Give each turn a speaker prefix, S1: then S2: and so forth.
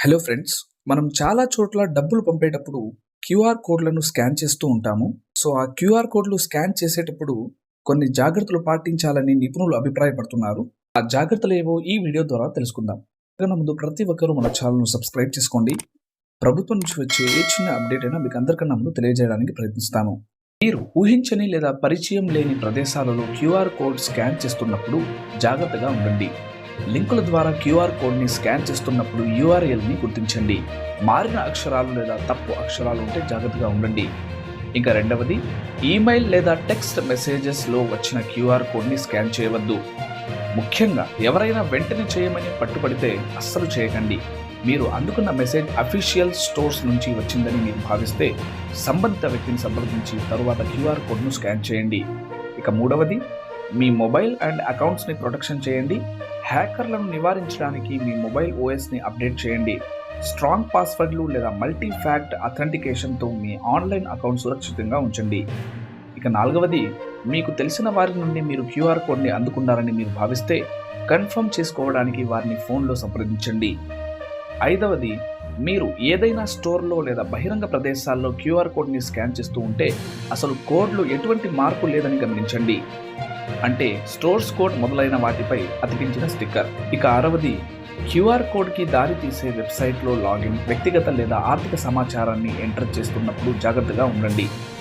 S1: Hello friends, మనం చాలా చోట్ల డబ్బులు పంపేటప్పుడు క్యూఆర్ కోడ్లను స్కాన్ చేస్తూ ఉంటాము. సో ఆ క్యూఆర్ కోడ్లు స్కాన్ చేసేటప్పుడు కొన్ని జాగ్రత్తలు పాటించాలని నిపుణులు అభిప్రాయపడుతున్నారు. ఆ జాగ్రత్తలు ఏవో ఈ వీడియో ద్వారా తెలుసుకుందాం. అంతకన్నా ముందు ప్రతి ఒక్కరూ మన ఛానల్ను సబ్స్క్రైబ్ చేసుకోండి. ప్రభుత్వం నుంచి వచ్చే ఏ చిన్న అప్డేట్ అయినా మీకు అందరికన్నా ముందు తెలియజేయడానికి ప్రయత్నిస్తాను. మీరు ఊహించని లేదా పరిచయం లేని ప్రదేశాలలో క్యూఆర్ కోడ్ స్కాన్ చేస్తున్నప్పుడు జాగ్రత్తగా ఉండండి. లింకుల ద్వారా క్యూఆర్ కోడ్ని స్కాన్ చేస్తున్నప్పుడు యూఆర్ఎల్ని గుర్తించండి. మారిన అక్షరాలు లేదా తప్పు అక్షరాలు ఉంటే జాగ్రత్తగా ఉండండి. ఇంకా రెండవది, ఈమెయిల్ లేదా టెక్స్ట్ మెసేజెస్లో వచ్చిన క్యూఆర్ కోడ్ని స్కాన్ చేయవద్దు. ముఖ్యంగా ఎవరైనా వెంటనే చేయమని పట్టుబడితే అస్సలు చేయకండి. మీరు అందుకున్న మెసేజ్ అఫీషియల్ స్టోర్స్ నుంచి వచ్చిందని మీరు భావిస్తే సంబంధిత వ్యక్తిని సంప్రదించి తరువాత క్యూఆర్ కోడ్ను స్కాన్ చేయండి. ఇక మూడవది, మీ మొబైల్ అండ్ అకౌంట్స్ని ప్రొటెక్షన్ చేయండి. హ్యాకర్లను నివారించడానికి మీ మొబైల్ ఓఎస్ని అప్డేట్ చేయండి. స్ట్రాంగ్ పాస్వర్డ్లు లేదా మల్టీ ఫ్యాక్ట్ అథెంటికేషన్తో మీ ఆన్లైన్ అకౌంట్ సురక్షితంగా ఉంచండి. ఇక నాలుగవది, మీకు తెలిసిన వారి నుండి మీరు క్యూఆర్ కోడ్ని అందుకున్నారని మీరు భావిస్తే కన్ఫర్మ్ చేసుకోవడానికి వారిని ఫోన్లో సంప్రదించండి. ఐదవది, మీరు ఏదైనా స్టోర్లో లేదా బహిరంగ ప్రదేశాల్లో క్యూఆర్ కోడ్ని స్కాన్ చేస్తూ ఉంటే అసలు కోడ్లో ఎటువంటి మార్పు లేదని గమనించండి. అంటే స్టోర్స్ కోడ్ మొదలైన వాటిపై అతికించిన స్టిక్కర్. ఇక ఆరవది, క్యూఆర్ కోడ్కి దారి తీసే వెబ్సైట్లో లాగిన్, వ్యక్తిగత లేదా ఆర్థిక సమాచారాన్ని ఎంటర్ చేస్తున్నప్పుడు జాగ్రత్తగా ఉండండి.